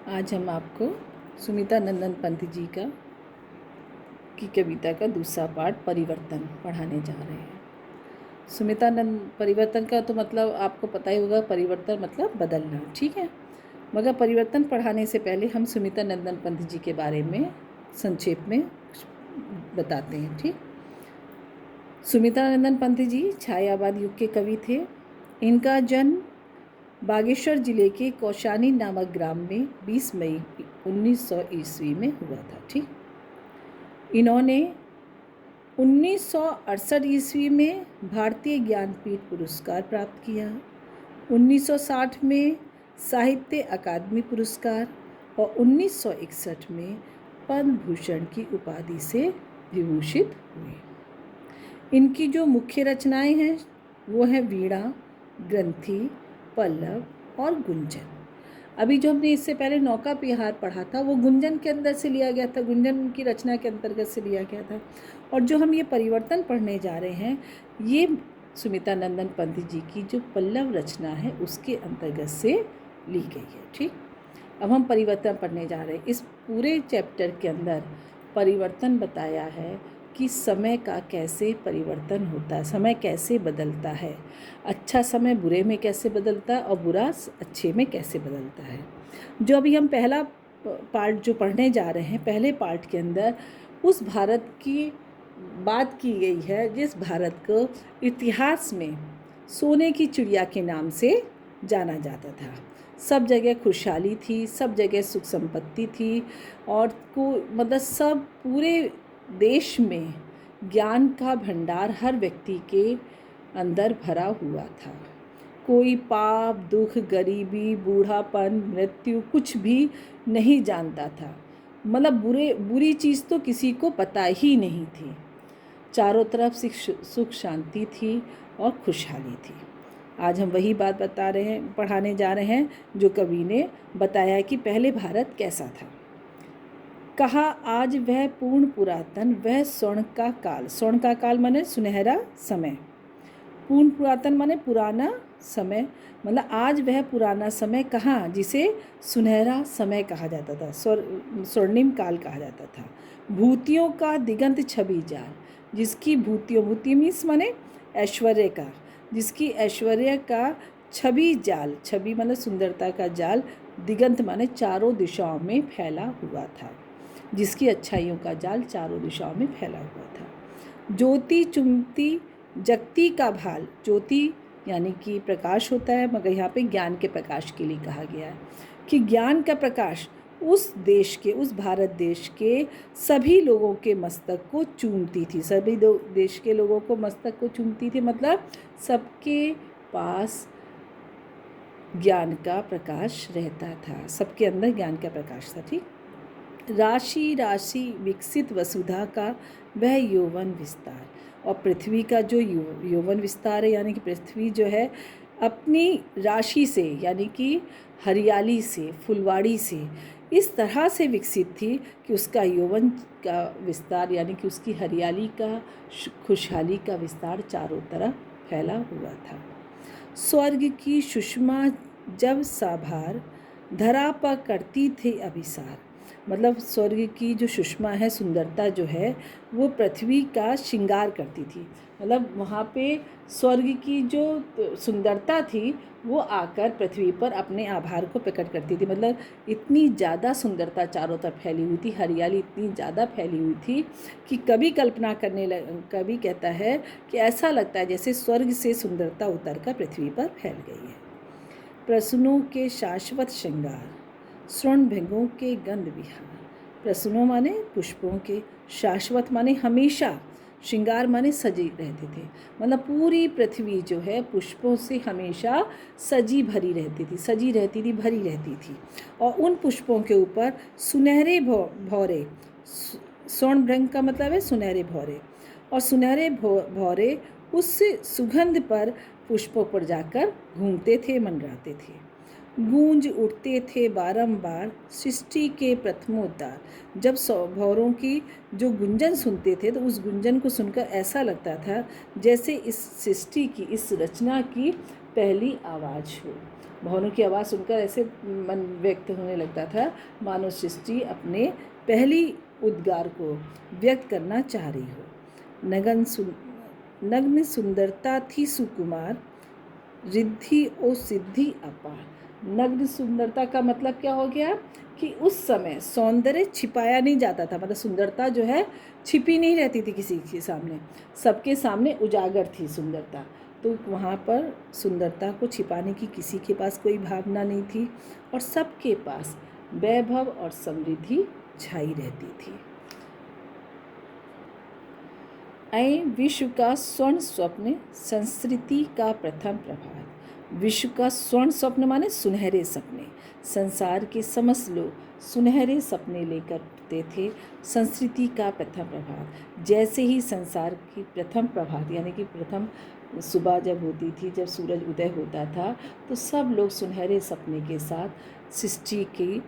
आज हम आपको सुमिता नंदन पंत जी की कविता का दूसरा पार्ट परिवर्तन पढ़ाने जा रहे हैं। सुमिता नंद परिवर्तन का तो मतलब आपको पता ही होगा, परिवर्तन मतलब बदलना, ठीक है। मगर परिवर्तन पढ़ाने से पहले हम सुमिता नंदन पंत जी के बारे में संक्षेप में बताते हैं, ठीक। सुमिता नंदन पंत जी छायावाद युग के कवि थे। इनका जन्म बागेश्वर जिले के कौशानी नामक ग्राम में 20 मई 1900 ईस्वी में हुआ था, ठीक। इन्होंने 1968 ईस्वी में भारतीय ज्ञानपीठ पुरस्कार प्राप्त किया। 1960 में साहित्य अकादमी पुरस्कार और 1961 में पद्म भूषण की उपाधि से विभूषित हुए। इनकी जो मुख्य रचनाएं हैं वो हैं वीणा, ग्रंथि, पल्लव और गुंजन। अभी जो हमने इससे पहले नौका विहार पढ़ा था वो गुंजन के अंदर से लिया गया था, गुंजन की रचना के अंतर्गत से लिया गया था। और जो हम ये परिवर्तन पढ़ने जा रहे हैं ये सुमिता नंदन पंत जी की जो पल्लव रचना है उसके अंतर्गत से ली गई है, ठीक। अब हम परिवर्तन पढ़ने जा रहे हैं। इस पूरे चैप्टर के अंदर परिवर्तन बताया है कि समय का कैसे परिवर्तन होता है, समय कैसे बदलता है, अच्छा समय बुरे में कैसे बदलता है और बुरा अच्छे में कैसे बदलता है। जो अभी हम पहला पार्ट जो पढ़ने जा रहे हैं, पहले पार्ट के अंदर उस भारत की बात की गई है जिस भारत को इतिहास में सोने की चिड़िया के नाम से जाना जाता था। सब जगह खुशहाली थी, सब जगह सुख संपत्ति थी और मतलब सब पूरे देश में ज्ञान का भंडार हर व्यक्ति के अंदर भरा हुआ था। कोई पाप, दुख, गरीबी, बूढ़ापन, मृत्यु कुछ भी नहीं जानता था। मतलब बुरी चीज़ तो किसी को पता ही नहीं थी। चारों तरफ सुख शांति थी और खुशहाली थी। आज हम वही बात पढ़ाने जा रहे हैं जो कवि ने बताया कि पहले भारत कैसा था। कहा आज वह पूर्ण पुरातन, वह स्वर्ण का काल माने सुनहरा समय, पूर्ण पुरातन माने पुराना समय, मतलब आज वह पुराना समय कहाँ जिसे सुनहरा समय कहा जाता था, स्वर्णिम काल कहा जाता था। भूतियों का दिगंत छवि जाल, जिसकी भूति मीन्स माने ऐश्वर्य का, जिसकी ऐश्वर्य का छवि जाल, छवि माने सुंदरता का जाल, दिगंत माने चारों दिशाओं में फैला हुआ था, जिसकी अच्छाइयों का जाल चारों दिशाओं में फैला हुआ था। ज्योति चुमती जगती का भाल, ज्योति यानी कि प्रकाश होता है, मगर यहाँ पे ज्ञान के प्रकाश के लिए कहा गया है कि ज्ञान का प्रकाश उस देश के, उस भारत देश के सभी लोगों के मस्तक को चूमती थी। सभी देश के लोगों को मस्तक को चूमती थी, मतलब सबके पास ज्ञान का प्रकाश रहता था, सबके अंदर ज्ञान का प्रकाश था, ठीक। राशि राशि विकसित वसुधा का वह यौवन विस्तार, और पृथ्वी का जो यौवन विस्तार है यानी कि पृथ्वी जो है अपनी राशि से यानी कि हरियाली से, फुलवाड़ी से इस तरह से विकसित थी कि उसका यौवन का विस्तार यानी कि उसकी हरियाली का, खुशहाली का विस्तार चारों तरफ फैला हुआ था। स्वर्ग की सुषमा जब साभार, धरा पर करती थी अभिसार, मतलब स्वर्ग की जो सुषमा है, सुंदरता जो है वो पृथ्वी का श्रृंगार करती थी। मतलब वहाँ पे स्वर्ग की जो सुंदरता थी वो आकर पृथ्वी पर अपने आभार को प्रकट करती थी। मतलब इतनी ज़्यादा सुंदरता चारों तरफ फैली हुई थी, हरियाली इतनी ज़्यादा फैली हुई थी कि कभी कभी कहता है कि ऐसा लगता है जैसे स्वर्ग से सुंदरता उतर कर पृथ्वी पर फैल गई है। प्रसूनों के शाश्वत श्रृंगार, स्वर्ण भृंगों के गंध विहार, प्रसूनों माने पुष्पों के, शाश्वत माने हमेशा, श्रृंगार माने सजी रहते थे। मतलब पूरी पृथ्वी जो है पुष्पों से हमेशा सजी भरी रहती थी, भरी रहती थी। और उन पुष्पों के ऊपर सुनहरे भौरे, स्वर्ण भृंग का मतलब है सुनहरे भौरे, और सुनहरे भौरे उस सुगंध पर पुष्पों पर जाकर घूमते थे, मंडराते थे। गूंज उठते थे बारंबार सृष्टि के प्रथमोद्धार, जब भौरों की जो गुंजन सुनते थे तो उस गुंजन को सुनकर ऐसा लगता था जैसे इस सृष्टि की, इस रचना की पहली आवाज़ हो। भवनों की आवाज़ सुनकर ऐसे मन व्यक्त होने लगता था मानो सृष्टि अपने पहली उद्गार को व्यक्त करना चाह रही हो। नग्न सुंदरता थी सुकुमार, रिद्धि ओ सिद्धि अपार। नग्न सुंदरता का मतलब क्या हो गया कि उस समय सौंदर्य छिपाया नहीं जाता था, मतलब सुंदरता जो है छिपी नहीं रहती थी किसी के सामने, सबके सामने उजागर थी सुंदरता। तो वहाँ पर सुंदरता को छिपाने की किसी के पास कोई भावना नहीं थी और सबके पास वैभव और समृद्धि छाई रहती थी। ऐ विश्व का स्वर्ण स्वप्न, संस्कृति का प्रथम प्रभात। विश्व का स्वर्ण स्वप्न माने सुनहरे सपने। संसार के समस्त लोग सुनहरे सपने लेकर उठते थे। संस्कृति का प्रथम प्रभात, जैसे ही संसार की प्रथम प्रभात यानी कि प्रथम सुबह जब होती थी, जब सूरज उदय होता था, तो सब लोग सुनहरे सपने के साथ सृष्टि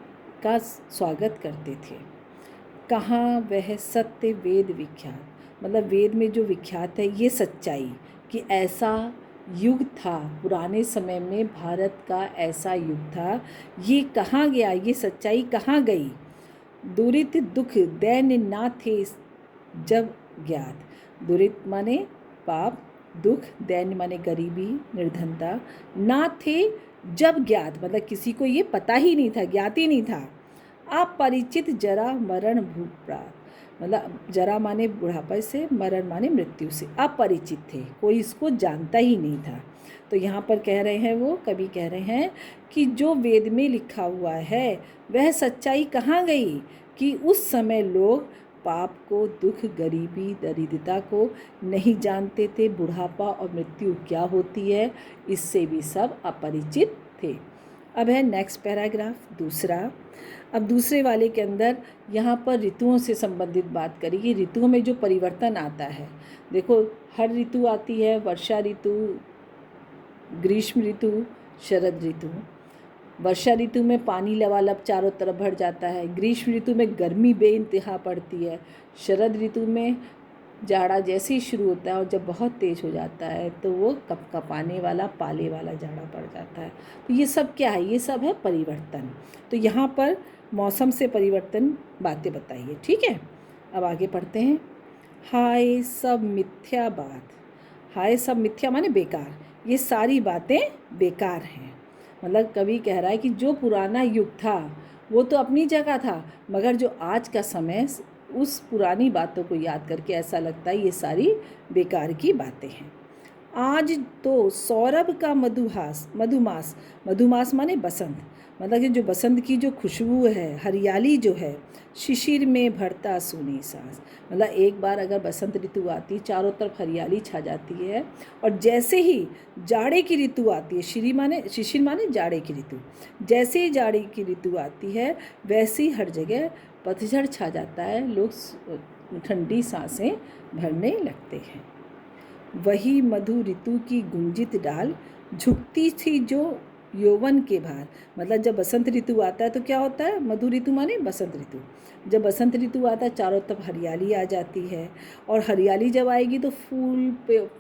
का स्वागत करते थे। कहाँ वह सत्य वेद विख्यात, मतलब वेद में जो विख्यात है ये सच्चाई कि ऐसा युग था, पुराने समय में भारत का ऐसा युग था, ये कहाँ गया, ये सच्चाई कहाँ गई। दुरित दुख दैन्य ना थे जब ज्ञात। दुरित माने पाप, दुख, दैन्य माने गरीबी, निर्धनता, ना थे जब ज्ञात, मतलब किसी को ये पता ही नहीं था, ज्ञात ही नहीं था। अपरिचित जरा मरण भूप प्राप्त, मतलब जरा माने बुढ़ापे से, मरण माने मृत्यु से। अपरिचित थे, कोई इसको जानता ही नहीं था। तो यहाँ पर कह रहे हैं, वो कवि कह रहे हैं कि जो वेद में लिखा हुआ है वह सच्चाई कहाँ गई कि उस समय लोग पाप को, दुख, गरीबी, दरिद्रता को नहीं जानते थे। बुढ़ापा और मृत्यु क्या होती है इससे भी सब अपरिचित थे। अब है नेक्स्ट पैराग्राफ दूसरा। अब दूसरे वाले के अंदर यहाँ पर ऋतुओं से संबंधित बात करी कि ऋतुओं में जो परिवर्तन आता है। देखो हर ऋतु आती है, वर्षा ऋतु, ग्रीष्म ऋतु, शरद ऋतु। वर्षा ऋतु में पानी लबालब चारों तरफ भर जाता है। ग्रीष्म ऋतु में गर्मी बेइंतहा पड़ती है। शरद ऋतु में जाड़ा जैसे ही शुरू होता है और जब बहुत तेज़ हो जाता है तो वो कपकपाने वाला, पाले वाला जाड़ा पड़ जाता है। तो ये सब क्या है, ये सब है परिवर्तन। तो यहाँ पर मौसम से परिवर्तन बातें बताइए, ठीक है। अब आगे पढ़ते हैं। हाय सब मिथ्या बात, हाय सब मिथ्या माने बेकार, ये सारी बातें बेकार हैं। मतलब कवि कह रहा है कि जो पुराना युग था वो तो अपनी जगह था, मगर जो आज का समय, उस पुरानी बातों को याद करके ऐसा लगता है ये सारी बेकार की बातें हैं। आज तो सौरभ का मधुमास, मधुमास माने बसंत, मतलब कि जो बसंत की जो खुशबू है, हरियाली जो है, शिशिर में भरता सूनी सांस, मतलब एक बार अगर बसंत ऋतु आती, चारों तरफ हरियाली छा जाती है। और जैसे ही जाड़े की ऋतु आती है, शिशिर माने जाड़े की ऋतु, जैसे ही जाड़े की ऋतु आती है वैसे ही हर जगह पतझड़ छा जाता है, लोग ठंडी सांसें भरने लगते हैं। वही मधु ऋतु की गुंजित डाल, झुकती थी जो यौवन के भार, मतलब जब बसंत ऋतु आता है तो क्या होता है, मधु ऋतु माने बसंत ऋतु, जब बसंत ऋतु आता है चारों तरफ हरियाली आ जाती है। और हरियाली जब आएगी तो फूल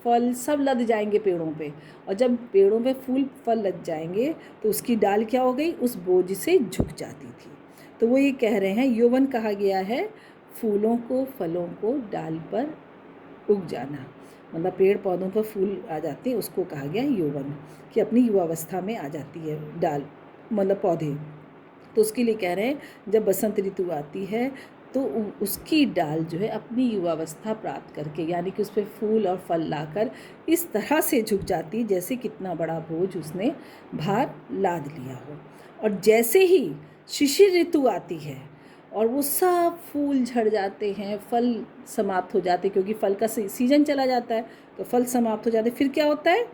फल सब लद जाएंगे पेड़ों पे, और जब पेड़ों पे फूल फल लग जाएंगे तो उसकी डाल क्या हो गई, उस बोझ से झुक जाती थी। तो वो ये कह रहे हैं यौवन कहा गया है फूलों को, फलों को डाल पर उग जाना, मतलब पेड़ पौधों पर फूल आ जाते हैं, उसको कहा गया यौवन, कि अपनी युवावस्था में आ जाती है डाल, मतलब पौधे। तो उसके लिए कह रहे हैं जब बसंत ऋतु आती है तो उसकी डाल जो है अपनी युवावस्था प्राप्त करके, यानी कि उस पर फूल और फल लाकर इस तरह से झुक जाती है जैसे कितना बड़ा बोझ उसने भार लाद लिया हो। और जैसे ही शिशिर ऋतु आती है और वो सब फूल झड़ जाते हैं, फल समाप्त हो जाते हैं, क्योंकि फल का सीजन चला जाता है तो फल समाप्त हो जाते हैं। फिर क्या होता है,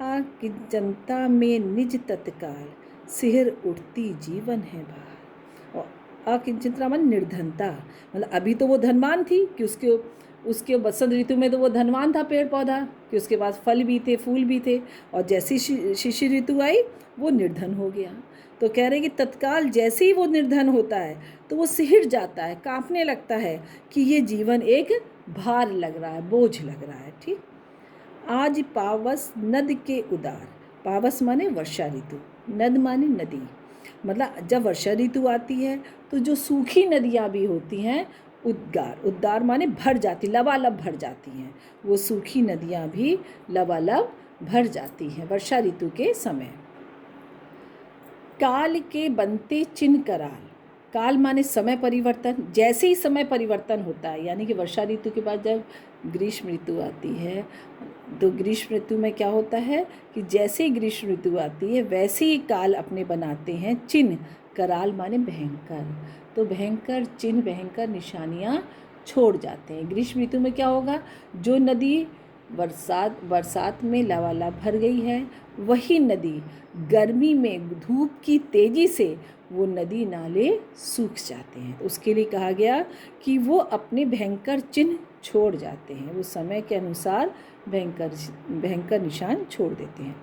कि जनता में निज तत्काल, सिहर उठती जीवन है बाहर। और अकिंचिंता मन निर्धनता, मतलब अभी तो वो धनवान थी कि उसके बसंत ऋतु में तो वो धनवान था पेड़ पौधा, कि उसके पास फल भी थे, फूल भी थे, और जैसी शिशिर ऋतु आई वो निर्धन हो गया। तो कह रहे हैं कि तत्काल जैसे ही वो निर्धन होता है तो वो सिहर जाता है, कांपने लगता है कि ये जीवन एक भार लग रहा है, बोझ लग रहा है। ठीक, आज पावस नद के उदार, पावस माने वर्षा ऋतु, नद माने नदी, मतलब जब वर्षा ऋतु आती है तो जो सूखी नदियाँ भी होती हैं उद्गार, उद्गार माने भर जाती, लबालब भर जाती हैं, वो सूखी नदियाँ भी लबालब भर जाती हैं वर्षा ऋतु के समय। काल के बनते चिन्ह कराल, काल माने समय परिवर्तन, जैसे ही समय परिवर्तन होता है यानी कि वर्षा ऋतु के बाद जब ग्रीष्म ऋतु आती है तो ग्रीष्म ऋतु में क्या होता है कि जैसे ही ग्रीष्म ऋतु आती है वैसे ही काल अपने बनाते हैं चिन्ह, कराल माने भयंकर, तो भयंकर चिन्ह, भयंकर निशानियाँ छोड़ जाते हैं। ग्रीष्म ऋतु में क्या होगा, जो नदी बरसात में लबालब भर गई है वही नदी गर्मी में धूप की तेज़ी से वो नदी नाले सूख जाते हैं, तो उसके लिए कहा गया कि वो अपने भयंकर चिन्ह छोड़ जाते हैं, वो समय के अनुसार भयंकर निशान छोड़ देते हैं।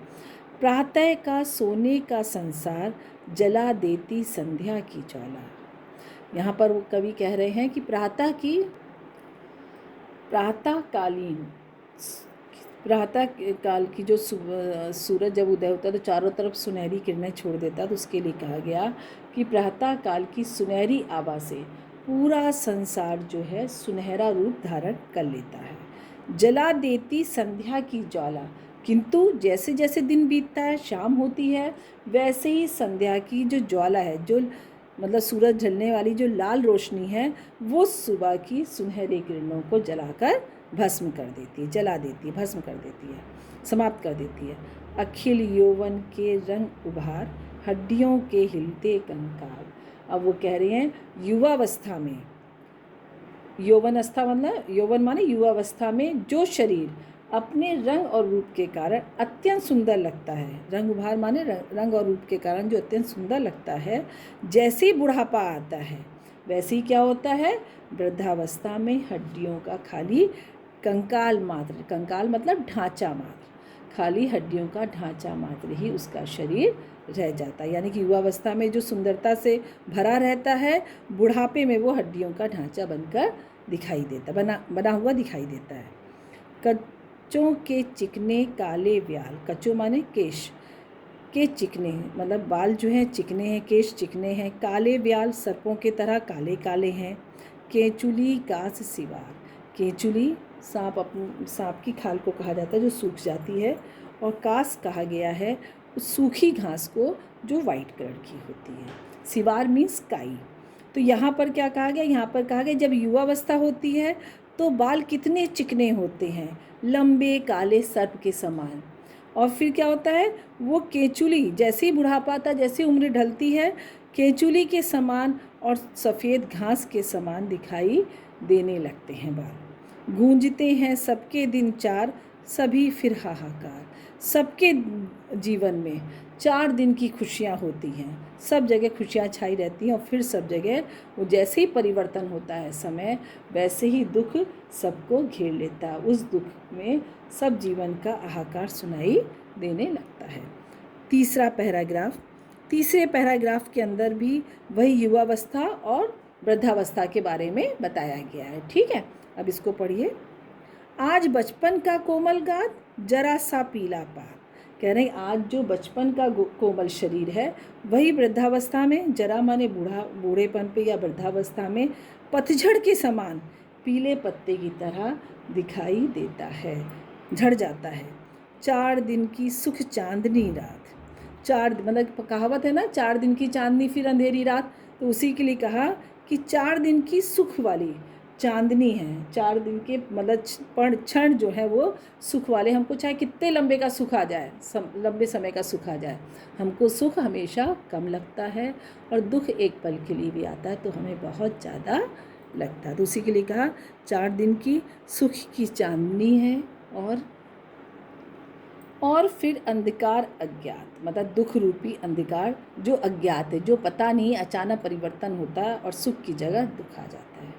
प्रातः का सोने का संसार जला देती संध्या की ज्वाला, यहाँ पर वो कवि कह रहे हैं कि प्रातः काल की जो सूरज जब उदय होता है तो चारों तरफ सुनहरी किरणें छोड़ देता है, तो उसके लिए कहा गया कि प्रातः काल की सुनहरी आभा से पूरा संसार जो है सुनहरा रूप धारण कर लेता है। जला देती संध्या की ज्वाला, किंतु जैसे जैसे दिन बीतता है, शाम होती है, वैसे ही संध्या की जो ज्वाला है, जो मतलब सूरज ढलने वाली जो लाल रोशनी है, वो सुबह की सुनहरी किरणों को जलाकर भस्म कर देती है, जला देती है, भस्म कर देती है, समाप्त कर देती है। अखिल यौवन के रंग उभार, हड्डियों के हिलते कंकाल। अब वो कह रहे हैं युवावस्था में, यौवन माने युवावस्था में जो शरीर अपने रंग और रूप के कारण अत्यंत सुंदर लगता है, रंग उभार माने रंग और रूप के कारण जो अत्यंत सुंदर लगता है, जैसे ही बुढ़ापा आता है वैसे ही क्या होता है, वृद्धावस्था में हड्डियों का खाली कंकाल मात्र, कंकाल मतलब ढांचा मात्र, खाली हड्डियों का ढांचा मात्र ही उसका शरीर रह जाता है। यानी कि युवावस्था में जो सुंदरता से भरा रहता है, बुढ़ापे में वो हड्डियों का ढांचा बनकर दिखाई देता, बना हुआ दिखाई देता है। कच्चों के चिकने काले व्याल, कच्चों माने केश के चिकने, मतलब बाल जो हैं चिकने हैं, केश चिकने हैं, काले व्याल सर्पों के तरह काले काले हैं। केचुली कास सिवार, केचुली सांप की खाल को कहा जाता है जो सूख जाती है, और कास कहा गया है उस सूखी घास को जो वाइट कलर की होती है। सिवार मीन्स काई। तो यहाँ पर क्या कहा गया, यहाँ पर कहा गया जब युवावस्था होती है तो बाल कितने चिकने होते हैं, लंबे काले सर्प के समान, और फिर क्या होता है वो केचुली, जैसे ही बुढ़ापा आता, जैसे उम्र ढलती है, केचुली के समान और सफ़ेद घास के समान दिखाई देने लगते हैं बाल। गूंजते हैं सबके दिन चार, सभी फिर हाहाकार, सबके जीवन में 4 दिन की खुशियाँ होती हैं, सब जगह खुशियाँ छाई रहती हैं, और फिर सब जगह वो जैसे ही परिवर्तन होता है समय, वैसे ही दुख सबको घेर लेता है, उस दुख में सब जीवन का हाहाकार सुनाई देने लगता है। तीसरे पैराग्राफ के अंदर भी वही युवावस्था और वृद्धावस्था के बारे में बताया गया है। ठीक है, अब इसको पढ़िए। आज बचपन का कोमल गात, जरा सा पीला पात, कह रहे हैं आज जो बचपन का कोमल शरीर है वही वृद्धावस्था में, जरा माने बूढ़ेपन पे या वृद्धावस्था में, पतझड़ के समान पीले पत्ते की तरह दिखाई देता है, झड़ जाता है। 4 दिन की सुख चांदनी रात, 4 मतलब कहावत है ना, 4 दिन की चांदनी फिर अंधेरी रात, तो उसी के लिए कहा कि 4 दिन की सुख वाली चांदनी है, 4 दिन के मतलब क्षण जो है वो सुख वाले, हमको चाहे कितने लंबे का सुख आ जाए, लंबे समय का सुख आ जाए, हमको सुख हमेशा कम लगता है, और दुख एक पल के लिए भी आता है तो हमें बहुत ज़्यादा लगता है, तो उसी के लिए कहा 4 दिन की सुख की चांदनी है, और फिर अंधकार अज्ञात, मतलब दुख रूपी अंधकार जो अज्ञात है, जो पता नहीं, अचानक परिवर्तन होता है और सुख की जगह दुख आ जाता है।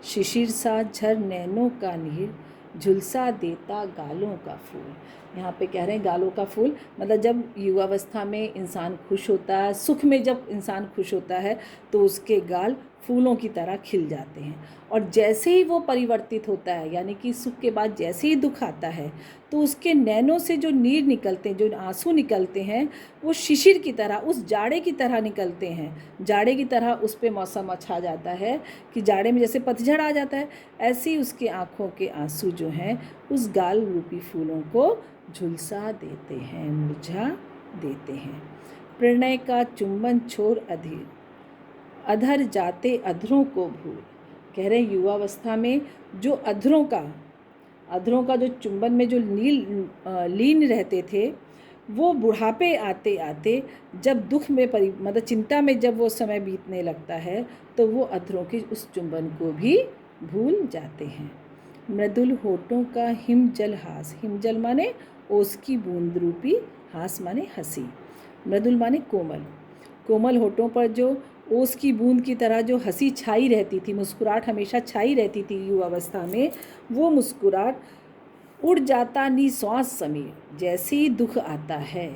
शिशिर सा झर नैनों का नीर, झुलसा देता गालों का फूल, यहाँ पे कह रहे हैं गालों का फूल, मतलब जब युवावस्था में इंसान खुश होता है, सुख में जब इंसान खुश होता है तो उसके गाल फूलों की तरह खिल जाते हैं। और जैसे ही वो परिवर्तित होता है, यानी कि सुख के बाद जैसे ही दुख आता है, तो उसके नैनों से जो नीर निकलते हैं, जो आंसू निकलते हैं, वो शिशिर की तरह, उस जाड़े की तरह निकलते हैं। जाड़े की तरह उस पे मौसम छा जाता है कि जाड़े में जैसे पतझड़ आ जाता है, ऐसे ही उसकी आँखों के आंसू जो हैं उस गाल रूपी फूलों को झुलसा देते हैं, मुरझा देते हैं। प्रणय का चुंबन छोड़ अधर जाते अधरों को भूल। कह रहे हैं युवावस्था में जो अधरों का जो चुंबन में जो लीन रहते थे, वो बुढ़ापे आते आते जब दुख में मतलब चिंता में जब वो समय बीतने लगता है, तो वो अधरों के उस चुंबन को भी भूल जाते हैं। मृदुल होठों का हिमजल हास, हिमजल माने ओस की बूंद रूपी, हास माने हंसी। मृदुल माने कोमल, कोमल होठों पर जो ओस की बूंद की तरह जो हंसी छाई रहती थी, मुस्कुराहट हमेशा छाई रहती थी युवावस्था में, वो मुस्कुराहट उड़ जाता निश्वास समीर। जैसे ही दुख आता है,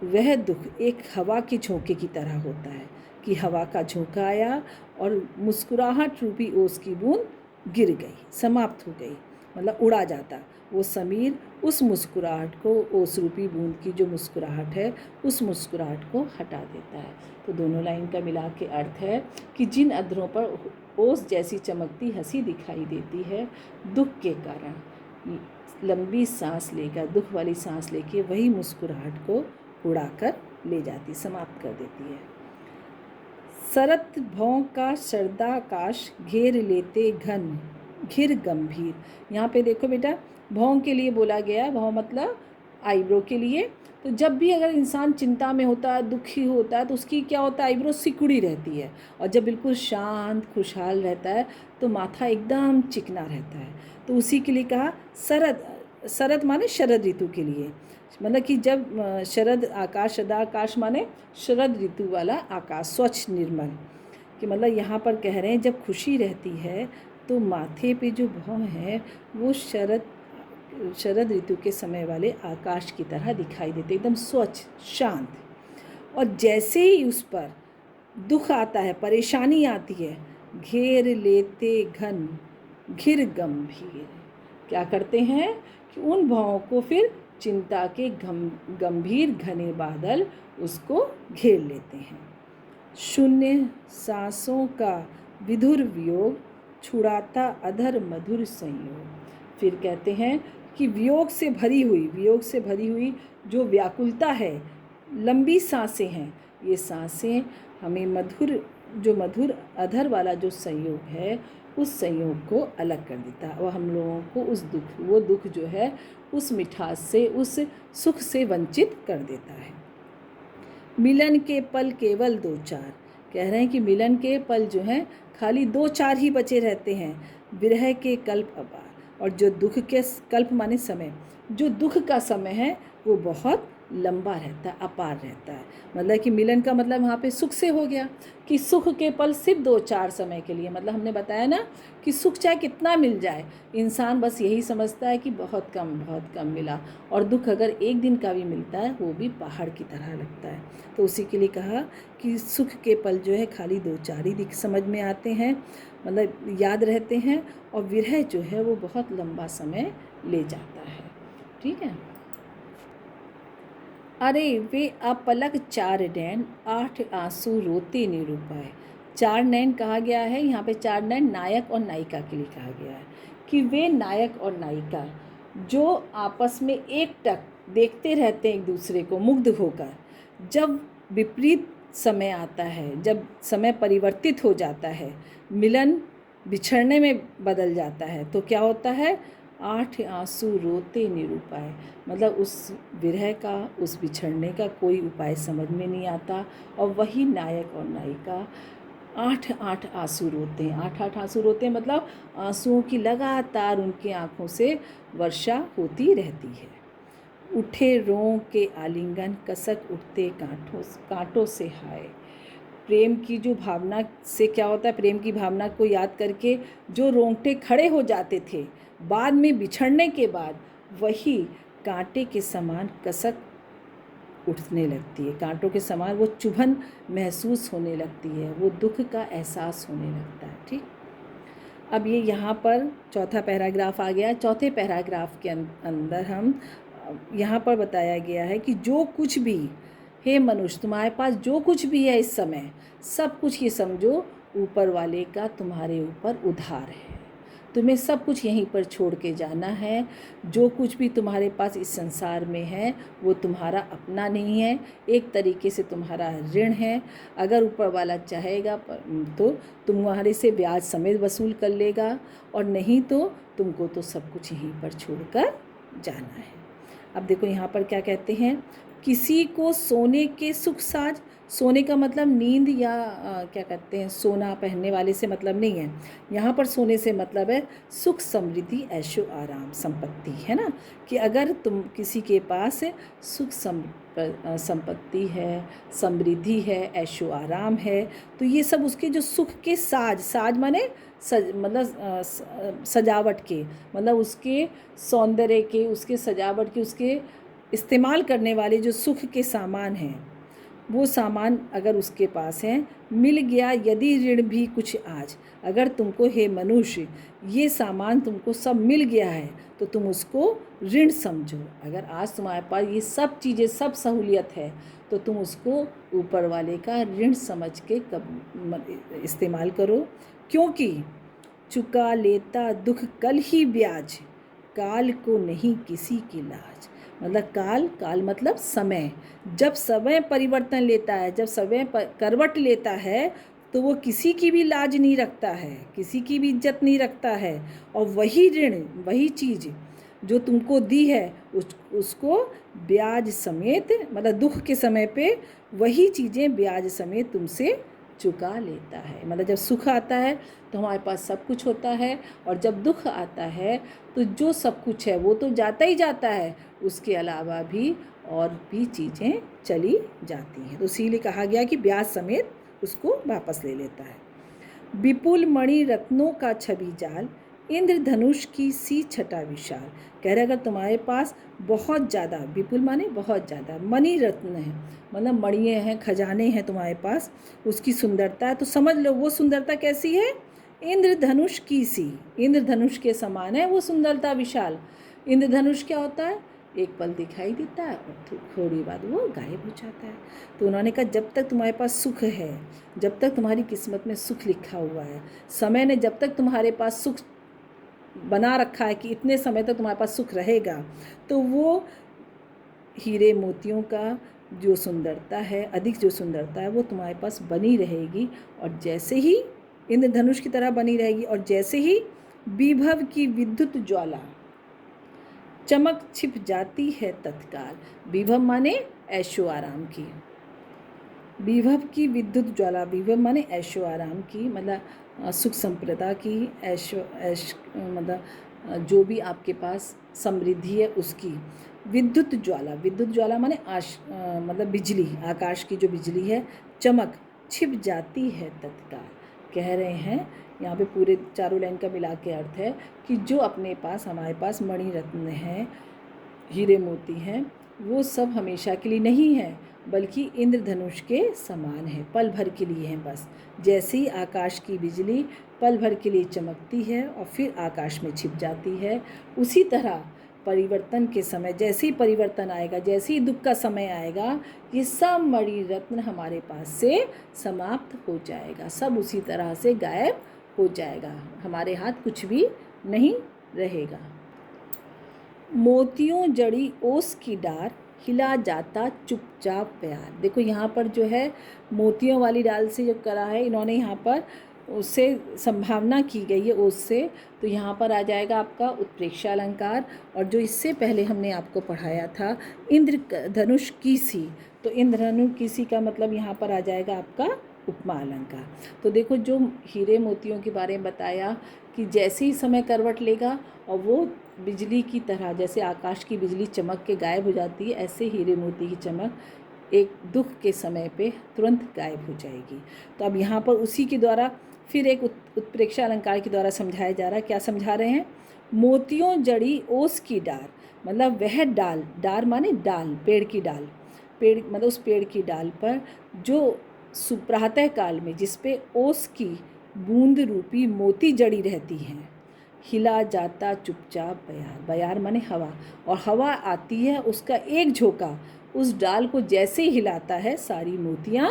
वह दुख एक हवा के झोंके की तरह होता है कि हवा का झोंका आया और मुस्कुराहट रूपी ओस की बूंद गिर गई, समाप्त हो गई, मतलब उड़ा जाता। वो समीर उस मुस्कुराहट को, ओस रूपी बूंद की जो मुस्कुराहट है, उस मुस्कुराहट को हटा देता है। तो दोनों लाइन का मिला के अर्थ है कि जिन अधरों पर ओस जैसी चमकती हंसी दिखाई देती है, दुख के कारण लंबी सांस लेकर, दुख वाली सांस लेके वही मुस्कुराहट को उड़ाकर ले जाती, समाप्त कर देती है। शरत भौं का शरदाकाश घेर लेते घन घिर गंभीर। यहाँ पे देखो बेटा, भौं के लिए बोला गया, भौं मतलब आईब्रो के लिए। तो जब भी अगर इंसान चिंता में होता है, दुखी होता है, तो उसकी क्या होता है, आईब्रो सिकुड़ी रहती है। और जब बिल्कुल शांत खुशहाल रहता है तो माथा एकदम चिकना रहता है। तो उसी के लिए कहा शरद, शरद माने शरद ऋतु के लिए, मतलब कि जब शरद आकाश, शरदाकाश माने शरद ऋतु वाला आकाश, स्वच्छ निर्मल, कि मतलब यहाँ पर कह रहे हैं जब खुशी रहती है तो माथे पे जो भौं है वो शरद ऋतु के समय वाले आकाश की तरह दिखाई देते, एकदम स्वच्छ शांत। और जैसे ही उस पर दुख आता है, परेशानी आती है, घेर लेते घन घिर गंभीर। क्या करते हैं कि उन भावों को फिर चिंता के गंभीर घने बादल उसको घेर लेते हैं। शून्य सांसों का विधुर वियोग छुड़ाता अधर मधुर संयोग। फिर कहते हैं कि वियोग से भरी हुई जो व्याकुलता है, लंबी सांसें हैं, ये सांसें हमें मधुर अधर वाला जो संयोग है, उस संयोग को अलग कर देता है और हम लोगों को वो दुख जो है उस मिठास से, उस सुख से वंचित कर देता है। मिलन के पल केवल 2-4। कह रहे हैं कि मिलन के पल जो हैं खाली 2-4 ही बचे रहते हैं। विरह के कल्प अपार, और जो दुख के कल्प माने समय, जो दुख का समय है वो बहुत लंबा रहता है, अपार रहता है। मतलब कि मिलन का मतलब वहाँ पे सुख से हो गया कि सुख के पल सिर्फ 2-4 समय के लिए, मतलब हमने बताया ना कि सुख चाहे कितना मिल जाए, इंसान बस यही समझता है कि बहुत कम मिला, और दुख अगर एक दिन का भी मिलता है वो भी पहाड़ की तरह लगता है। तो उसी के लिए कहा कि सुख के पल जो है खाली 2-4 ही समझ में आते हैं, मतलब याद रहते हैं, और विरह जो है वो बहुत लंबा समय ले जाता है। ठीक है। अरे वे अपलक 4 नैन 8 आंसू रोते निरूपाए। 4 नैन कहा गया है, यहाँ पे 4 नैन नायक और नायिका के लिए कहा गया है कि वे नायक और नायिका जो आपस में एकटक देखते रहते हैं एक दूसरे को मुग्ध होकर, जब विपरीत समय आता है, जब समय परिवर्तित हो जाता है, मिलन बिछड़ने में बदल जाता है, तो क्या होता है, 8 आंसू रोते निरूपाए, मतलब उस विरह का, उस बिछड़ने का कोई उपाय समझ में नहीं आता, और वही नायक और नायिका 8-8 आंसू रोते हैं। 8-8 आंसू रोते हैं, मतलब आंसुओं की लगातार उनकी आँखों से वर्षा होती रहती है। उठे रों के आलिंगन कसक उठते कांटों से हाय। प्रेम की जो भावना से क्या होता है, प्रेम की भावना को याद करके जो रोंगटे खड़े हो जाते थे बाद में बिछड़ने के बाद, वही कांटे के समान कसक उठने लगती है, कांटों के समान वो चुभन महसूस होने लगती है, वो दुख का एहसास होने लगता है। ठीक, अब ये यहाँ पर चौथा पैराग्राफ आ गया। चौथे पैराग्राफ के अंदर हम यहाँ पर बताया गया है कि जो कुछ भी, हे मनुष्य, तुम्हारे पास जो कुछ भी है इस समय, सब कुछ ये समझो ऊपर वाले का तुम्हारे ऊपर उधार है। तुम्हें सब कुछ यहीं पर छोड़ के जाना है। जो कुछ भी तुम्हारे पास इस संसार में है वो तुम्हारा अपना नहीं है, एक तरीके से तुम्हारा ऋण है। अगर ऊपर वाला चाहेगा तो तुम्हारे से ब्याज समेत वसूल कर लेगा, और नहीं तो तुमको तो सब कुछ यहीं पर छोड़कर जाना है। अब देखो यहाँ पर क्या कहते हैं, किसी को सोने के सुख साज, सोने का मतलब नींद या क्या कहते हैं, सोना पहनने वाले से मतलब नहीं है। यहाँ पर सोने से मतलब है सुख समृद्धि ऐशो आराम संपत्ति, है ना। कि अगर तुम किसी के पास सुख संपत्ति है, समृद्धि है, ऐशो आराम है, तो ये सब उसके जो सुख के साज, साज माने मतलब सजावट के, मतलब उसके सौंदर्य के, उसके सजावट के, उसके इस्तेमाल करने वाले जो सुख के सामान हैं, वो सामान अगर उसके पास है, मिल गया यदि ऋण भी कुछ आज। अगर तुमको, हे मनुष्य, ये सामान तुमको सब मिल गया है तो तुम उसको ऋण समझो। अगर आज तुम्हारे पास ये सब चीज़ें, सब सहूलियत है, तो तुम उसको ऊपर वाले का ऋण समझ के इस्तेमाल करो। क्योंकि चुका लेता दुख कल ही ब्याज, काल को नहीं किसी की लाज। मतलब काल मतलब समय। जब समय परिवर्तन लेता है, जब समय करवट लेता है, तो वो किसी की भी लाज नहीं रखता है, किसी की भी इज्जत नहीं रखता है। और वही ऋण, वही चीज़ जो तुमको दी है, उसको ब्याज समेत, मतलब दुख के समय पे वही चीज़ें ब्याज समेत तुमसे चुका लेता है। मतलब जब सुख आता है तो हमारे पास सब कुछ होता है, और जब दुख आता है तो जो सब कुछ है वो तो जाता ही जाता है, उसके अलावा भी और भी चीज़ें चली जाती हैं। तो इसीलिए कहा गया कि ब्याज समेत उसको वापस ले लेता है। विपुल मणि रत्नों का छवि जाल, इंद्रधनुष की सी छटा विशाल। कह रहे अगर तुम्हारे पास बहुत ज़्यादा, विपुल माने बहुत ज़्यादा, मणि रत्न है, मतलब मणिये हैं, खजाने हैं तुम्हारे पास, उसकी सुंदरता है, तो समझ लो वो सुंदरता कैसी है, इंद्रधनुष की सी, इंद्रधनुष के समान है वो सुंदरता विशाल। इंद्रधनुष क्या होता है, एक पल दिखाई देता है और थोड़ी बाद वो गायब हो जाता है। तो उन्होंने कहा जब तक तुम्हारे पास सुख है, जब तक तुम्हारी किस्मत में सुख लिखा हुआ है, समय ने जब तक तुम्हारे पास सुख बना रखा है कि इतने समय तक तुम्हारे पास सुख रहेगा, तो वो हीरे मोतियों का जो सुंदरता है, अधिक जो सुंदरता है, वो तुम्हारे पास बनी रहेगी। और जैसे ही इंद्रधनुष की तरह बनी रहेगी, और जैसे ही विभव की विद्युत ज्वाला चमक छिप जाती है तत्काल। विभव माने ऐशो आराम की, विभव की विद्युत ज्वाला, विभव माने ऐशो आराम की, मतलब सुख संपदा की, ऐश मतलब जो भी आपके पास समृद्धि है उसकी। विद्युत ज्वाला, विद्युत ज्वाला माने मतलब बिजली, आकाश की जो बिजली है, चमक छिप जाती है तत्काल। कह रहे हैं यहाँ पे पूरे चारों लाइन का मिला के अर्थ है कि जो अपने पास, हमारे पास मणि रत्न हैं, हीरे मोती हैं, वो सब हमेशा के लिए नहीं है, बल्कि इंद्रधनुष के समान है, पल भर के लिए हैं बस। जैसे ही आकाश की बिजली पल भर के लिए चमकती है और फिर आकाश में छिप जाती है, उसी तरह परिवर्तन के समय, जैसे ही परिवर्तन आएगा, जैसे ही दुख का समय आएगा, ये सब मणि रत्न हमारे पास से समाप्त हो जाएगा, सब उसी तरह से गायब हो जाएगा, हमारे हाथ कुछ भी नहीं रहेगा। मोतियों जड़ी ओस की डार, हिला जाता चुपचाप प्यार। देखो यहाँ पर जो है मोतियों वाली डाल से जो करा है इन्होंने, यहाँ पर उससे संभावना की गई है ओस से, तो यहाँ पर आ जाएगा आपका उत्प्रेक्षा अलंकार। और जो इससे पहले हमने आपको पढ़ाया था इंद्र धनुष की सी, तो इंद्रधनुष की सी का मतलब यहाँ पर आ जाएगा आपका उपमा अलंकार। तो देखो जो हीरे मोतियों के बारे में बताया कि जैसे ही समय करवट लेगा और वो बिजली की तरह, जैसे आकाश की बिजली चमक के गायब हो जाती है, ऐसे हीरे मोती की चमक एक दुख के समय पे तुरंत गायब हो जाएगी। तो अब यहाँ पर उसी के द्वारा फिर एक उत्प्रेक्षा अलंकार के द्वारा समझाया जा रहा है। क्या समझा रहे हैं, मोतियों जड़ी ओस की डार, मतलब वह डाल, डार माने डाल, पेड़ की डाल, पेड़ मतलब उस पेड़ की डाल पर जो सुप्रातः काल में जिस पे ओस की बूंद रूपी मोती जड़ी रहती हैं, हिला जाता चुपचाप बयार, बयार माने हवा, और हवा आती है, उसका एक झोंका उस डाल को जैसे ही हिलाता है सारी मोतियाँ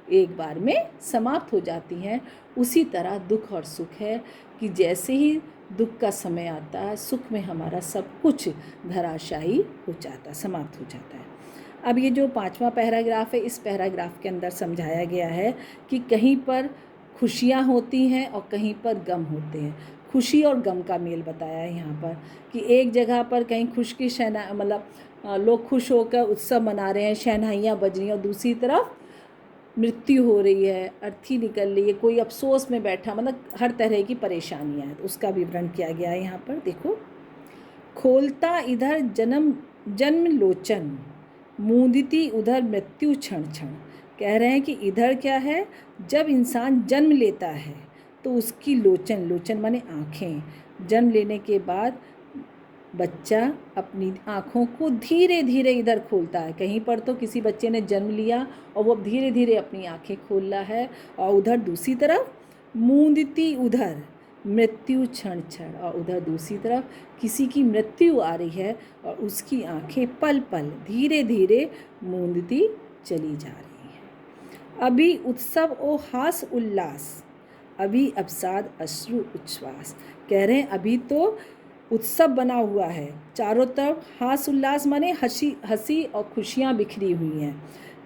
एक बार में समाप्त हो जाती हैं। उसी तरह दुख और सुख है कि जैसे ही दुख का समय आता है, सुख में हमारा सब कुछ धराशायी हो जाता है, समाप्त हो जाता है। अब ये जो 5वां पैराग्राफ है, इस पैराग्राफ के अंदर समझाया गया है कि कहीं पर खुशियाँ होती हैं और कहीं पर गम होते हैं। खुशी और गम का मेल बताया है यहाँ पर कि एक जगह पर कहीं खुश की शहना मतलब लोग खुश होकर उत्सव मना रहे हैं, शहनाइयाँ बज रही हैं, और दूसरी तरफ मृत्यु हो रही है, अर्थी निकल रही है, कोई अफसोस में बैठा, मतलब हर तरह की परेशानियाँ हैं। तो उसका विवरण किया गया है यहाँ पर। देखो, खोलता इधर जन्म लोचन, मूंदती उधर मृत्यु क्षण क्षण। कह रहे हैं कि इधर क्या है, जब इंसान जन्म लेता है तो उसकी लोचन, लोचन माने आँखें, जन्म लेने के बाद बच्चा अपनी आँखों को धीरे धीरे इधर खोलता है। कहीं पर तो किसी बच्चे ने जन्म लिया और वो धीरे धीरे अपनी आँखें खोल रहा है, और उधर दूसरी तरफ मूंदती उधर मृत्यु क्षण क्षण, और उधर दूसरी तरफ किसी की मृत्यु आ रही है और उसकी आँखें पल पल धीरे धीरे मूंदती चली जा रही हैं। अभी उत्सव ओ हास उल्लास, अभी अवसाद अश्रु उच्छ्वास। कह रहे हैं अभी तो उत्सव बना हुआ है, चारों तरफ हास उल्लास माने हंसी और खुशियाँ बिखरी हुई हैं।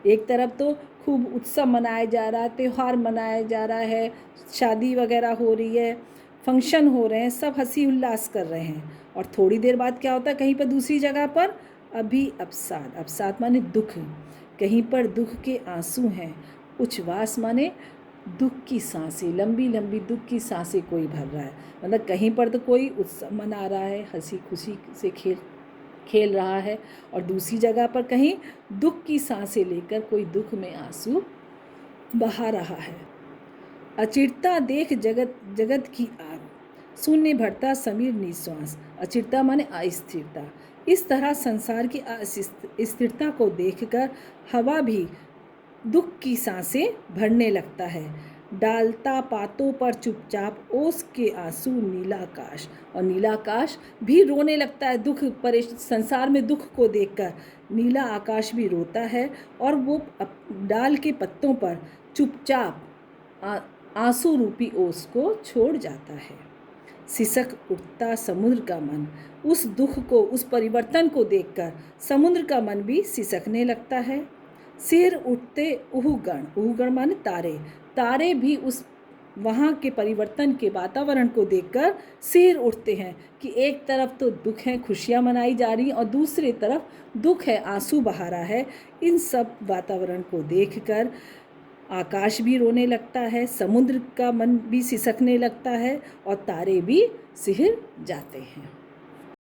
एक तरफ तो खूब उत्सव मनाया जा रहा है, त्यौहार मनाया जा रहा है, शादी वगैरह हो रही है, फंक्शन हो रहे हैं, सब हंसी उल्लास कर रहे हैं। और थोड़ी देर बाद क्या होता है, कहीं पर दूसरी जगह पर अभी अवसाद, अवसाद माने दुख, कहीं पर दुख के आंसू हैं। उच्छ्वास माने दुख की सांसें, लंबी लंबी दुख की सांसें कोई भर रहा है, मतलब कहीं पर तो कोई उत्सव मना रहा है, हंसी खुशी से खेल रहा है, और दूसरी जगह पर कहीं दुख की सांसें लेकर कोई दुख में आंसू बहा रहा है। अचिरता देख जगत जगत की आग, शून्य भरता समीर निश्वास। अचिरता माने अस्थिरता। इस तरह संसार की अस्थिरता को देखकर हवा भी दुख की सांसें भरने लगता है। डालता पातों पर चुपचाप ओस के आंसू नीलाकाश, और नीलाकाश भी रोने लगता है दुख संसार में दुख को देखकर। नीला आकाश भी रोता है और वो डाल के पत्तों पर चुपचाप आंसू रूपी ओस को छोड़ जाता है। सिसक उठता समुद्र का मन, उस दुख को, उस परिवर्तन को देखकर समुद्र का मन भी सिसकने लगता है। सिर उठते उहुगण, उहुगण माने तारे, तारे भी उस वहाँ के परिवर्तन के वातावरण को देखकर सिर उठते हैं कि एक तरफ तो दुख है, खुशियाँ मनाई जा रही हैं, और दूसरी तरफ दुख है, आंसू बहा रहा है। इन सब वातावरण को देखकर आकाश भी रोने लगता है, समुद्र का मन भी सिसकने लगता है, और तारे भी सिहर जाते हैं।